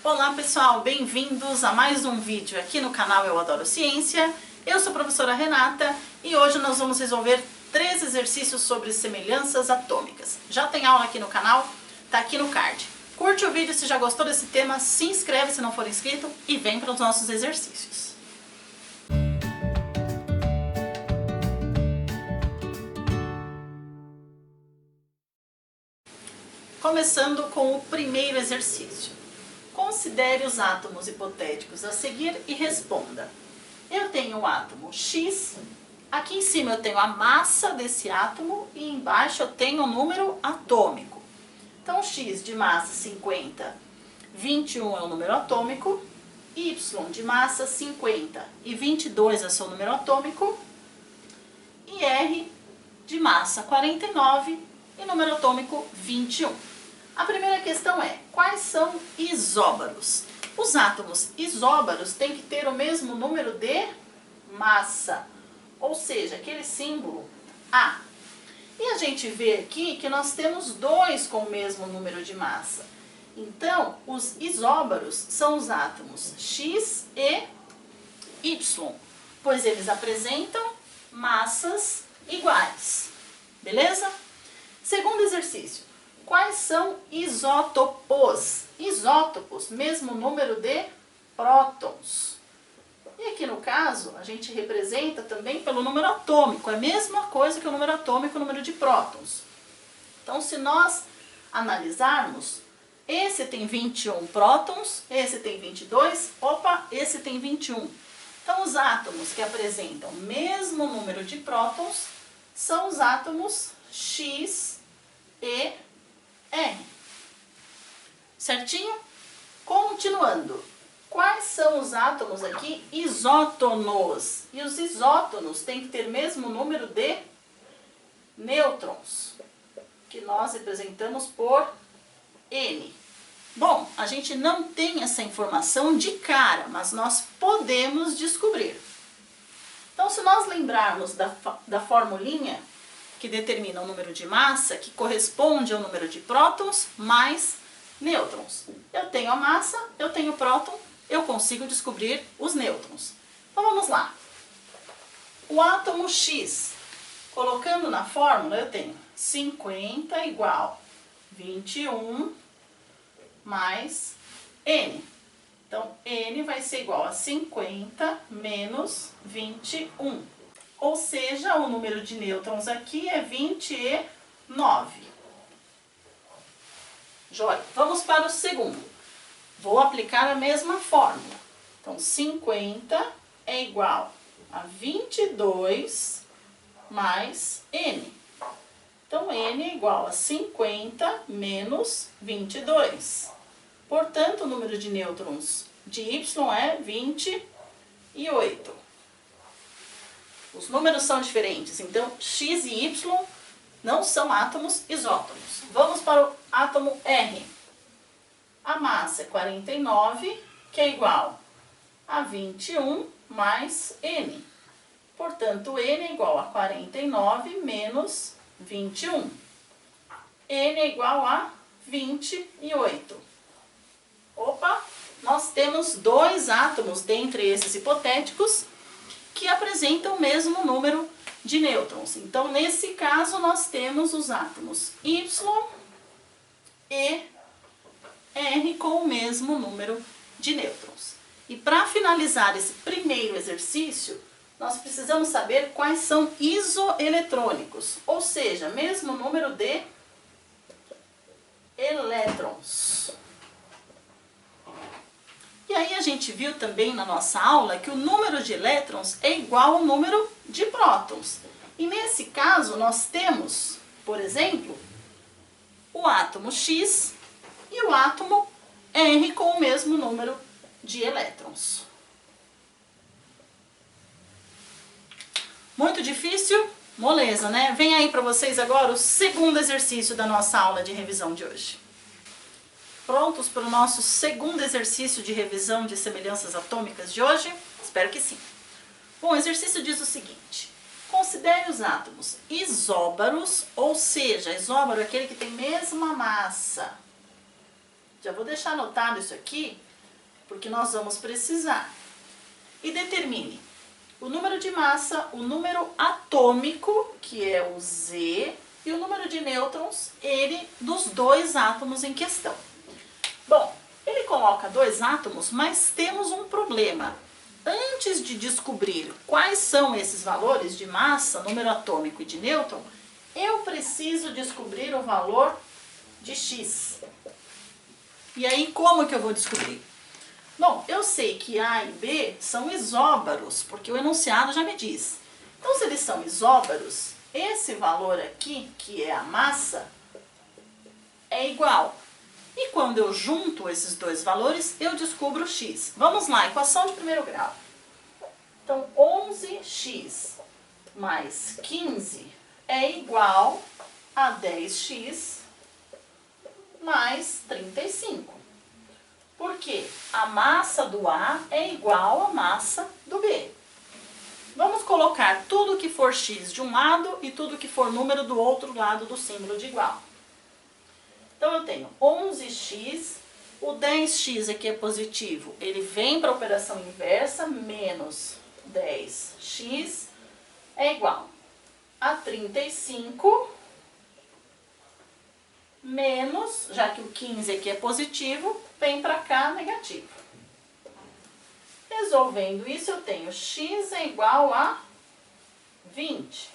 Olá pessoal, bem-vindos a mais um vídeo aqui no canal Eu Adoro Ciência. Eu sou a professora Renata e hoje nós vamos resolver 3 exercícios sobre semelhanças atômicas. Já tem aula aqui no canal, tá aqui no card. Curte o vídeo se já gostou desse tema, se inscreve se não for inscrito e vem para os nossos exercícios. Começando com o primeiro exercício. Considere os átomos hipotéticos a seguir e responda. Eu tenho o átomo X, aqui em cima eu tenho a massa desse átomo e embaixo eu tenho o número atômico. Então X de massa 50, 21 é o número atômico, Y de massa 50 e 22 é o seu número atômico, e R de massa 49 e número atômico 21. A primeira questão é, quais são isóbaros? Os átomos isóbaros têm que ter o mesmo número de massa, ou seja, aquele símbolo A. E a gente vê aqui que nós temos 2 com o mesmo número de massa. Então, os isóbaros são os átomos X e Y, pois eles apresentam massas iguais. Beleza? Segundo exercício. Quais são isótopos? Isótopos, mesmo número de prótons. E aqui no caso, a gente representa também pelo número atômico. É a mesma coisa que o número atômico, o número de prótons. Então, se nós analisarmos, esse tem 21 prótons, esse tem 22, opa, esse tem 21. Então, os átomos que apresentam o mesmo número de prótons são os átomos X e R. Certinho? Continuando. Quais são os átomos aqui isótonos? E os isótonos têm que ter o mesmo número de nêutrons, que nós representamos por N. Bom, a gente não tem essa informação de cara, mas nós podemos descobrir. Então, se nós lembrarmos da formulinha que determina o número de massa, que corresponde ao número de prótons mais nêutrons. Eu tenho a massa, eu tenho o próton, eu consigo descobrir os nêutrons. Então vamos lá. O átomo X, colocando na fórmula, eu tenho 50 igual 21 mais N. Então, N vai ser igual a 50 menos 21. Ou seja, o número de nêutrons aqui é 29. Joia. Vamos para o segundo. Vou aplicar a mesma fórmula. Então, 50 é igual a 22 mais N. Então, N é igual a 50 menos 22. Portanto, o número de nêutrons de Y é 28. Os números são diferentes, então X e Y não são átomos isótonos. Vamos para o átomo R. A massa é 49, que é igual a 21 mais N. Portanto, N é igual a 49 menos 21. N é igual a 28. Opa, nós temos 2 átomos dentre esses hipotéticos que apresentam o mesmo número de nêutrons. Então, nesse caso, nós temos os átomos Y e R com o mesmo número de nêutrons. E para finalizar esse primeiro exercício, nós precisamos saber quais são isoeletrônicos, ou seja, mesmo número de elétrons. E aí a gente viu também na nossa aula que o número de elétrons é igual ao número de prótons. E nesse caso nós temos, por exemplo, o átomo X e o átomo R com o mesmo número de elétrons. Muito difícil? Moleza, né? Vem aí para vocês agora o segundo exercício da nossa aula de revisão de hoje. Prontos para o nosso segundo exercício de revisão de semelhanças atômicas de hoje? Espero que sim. Bom, o exercício diz o seguinte. Considere os átomos isóbaros, ou seja, isóbaro é aquele que tem mesma massa. Já vou deixar anotado isso aqui, porque nós vamos precisar. E determine o número de massa, o número atômico, que é o Z, e o número de nêutrons, ele, dos dois átomos em questão. Bom, ele coloca dois átomos, mas temos um problema. Antes de descobrir quais são esses valores de massa, número atômico e de nêutron, eu preciso descobrir o valor de X. E aí, como que eu vou descobrir? Bom, eu sei que A e B são isóbaros, porque o enunciado já me diz. Então, se eles são isóbaros, esse valor aqui, que é a massa, é igual. E quando eu junto esses dois valores, eu descubro o X. Vamos lá, equação de primeiro grau. Então, 11x mais 15 é igual a 10x mais 35. Por quê? A massa do A é igual à massa do B. Vamos colocar tudo que for x de um lado e tudo que for número do outro lado do símbolo de igual. Então, eu tenho 11x, o 10x aqui é positivo, ele vem para a operação inversa, menos 10x é igual a 35 menos, já que o 15 aqui é positivo, vem para cá negativo. Resolvendo isso, eu tenho x é igual a 20.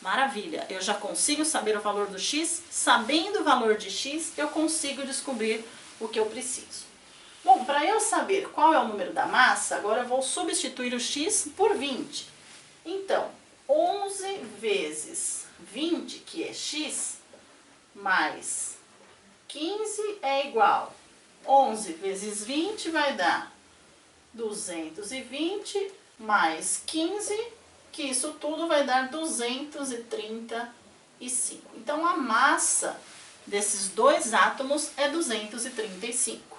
Maravilha, eu já consigo saber o valor do x. Sabendo o valor de x, eu consigo descobrir o que eu preciso. Bom, para eu saber qual é o número da massa, agora eu vou substituir o x por 20. Então, 11 vezes 20, que é x, mais 15 é igual. 11 vezes 20 vai dar 220 mais 15, que isso tudo vai dar 235. Então, a massa desses dois átomos é 235.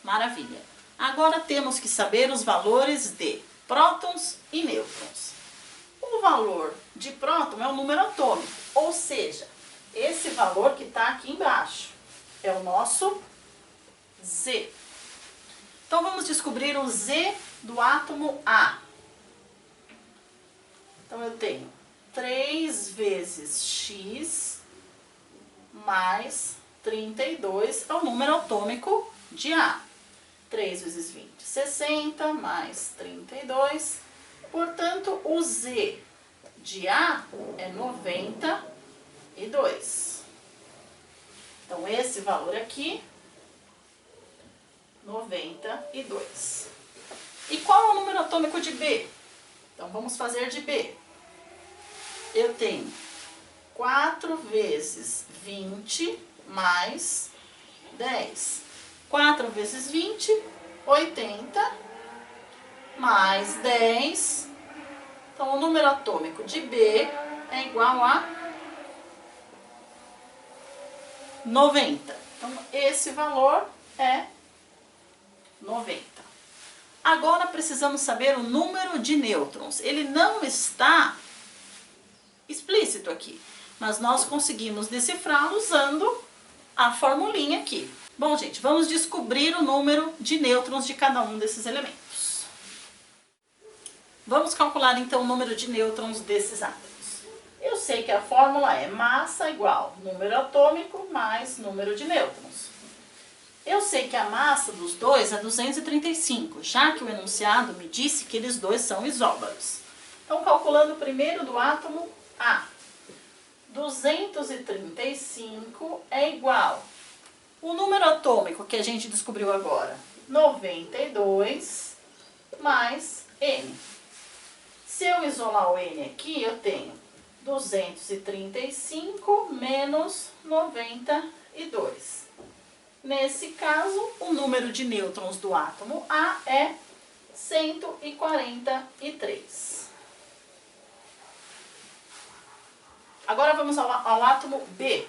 Maravilha. Agora temos que saber os valores de prótons e nêutrons. O valor de próton é o número atômico, ou seja, esse valor que está aqui embaixo é o nosso Z. Então, vamos descobrir o Z do átomo A. Então, eu tenho 3 vezes x mais 32 é o número atômico de A. 3 vezes 20, 60, mais 32. Portanto, o Z de A é 92. Então, esse valor aqui, 92. E qual é o número atômico de B? Então, vamos fazer de B. Eu tenho 4 vezes 20 mais 10. 4 vezes 20, 80, mais 10. Então, o número atômico de B é igual a 90. Então, esse valor é 90. Agora, precisamos saber o número de nêutrons. Ele não está explícito aqui, mas nós conseguimos decifrar usando a formulinha aqui. Bom, gente, vamos descobrir o número de nêutrons de cada um desses elementos. Vamos calcular, então, o número de nêutrons desses átomos. Eu sei que a fórmula é massa igual número atômico mais número de nêutrons. Eu sei que a massa dos dois é 235, já que o enunciado me disse que eles dois são isóbaros. Então, calculando primeiro do átomo A. 235 é igual. O número atômico que a gente descobriu agora, 92 mais N. Se eu isolar o N aqui, eu tenho 235 menos 92. Nesse caso, o número de nêutrons do átomo A é 143. Agora vamos ao átomo B,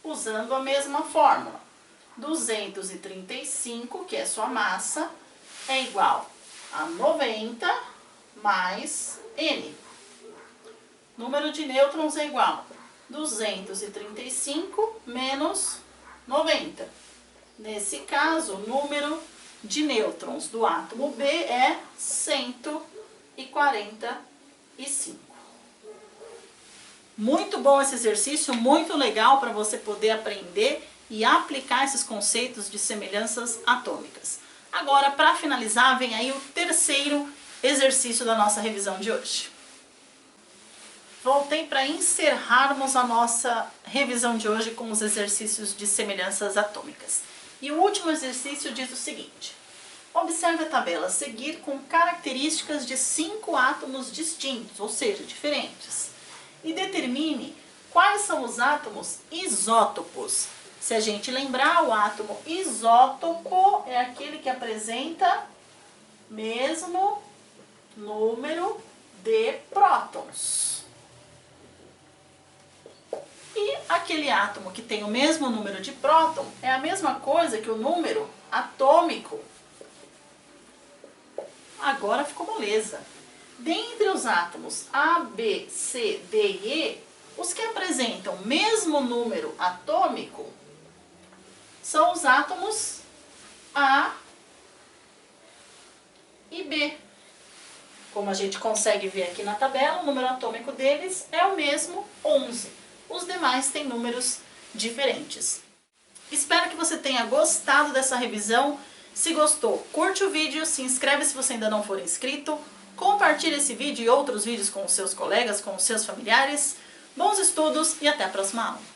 usando a mesma fórmula. 235, que é sua massa, é igual a 90 mais N. Número de nêutrons é igual a 235 menos 90. Nesse caso, o número de nêutrons do átomo B é 145. Muito bom esse exercício, muito legal para você poder aprender e aplicar esses conceitos de semelhanças atômicas. Agora, para finalizar, vem aí o terceiro exercício da nossa revisão de hoje. Voltei para encerrarmos a nossa revisão de hoje com os exercícios de semelhanças atômicas. E o último exercício diz o seguinte: observe a tabela a seguir com características de 5 átomos distintos, ou seja, diferentes, e determine quais são os átomos isótopos. Se a gente lembrar, o átomo isótopo é aquele que apresenta mesmo número de prótons. E aquele átomo que tem o mesmo número de próton é a mesma coisa que o número atômico. Agora ficou moleza. Dentre os átomos A, B, C, D e E, os que apresentam o mesmo número atômico são os átomos A e B. Como a gente consegue ver aqui na tabela, o número atômico deles é o mesmo, 11. Os demais têm números diferentes. Espero que você tenha gostado dessa revisão. Se gostou, curte o vídeo, se inscreve se você ainda não for inscrito, compartilhe esse vídeo e outros vídeos com os seus colegas, com os seus familiares. Bons estudos e até a próxima aula!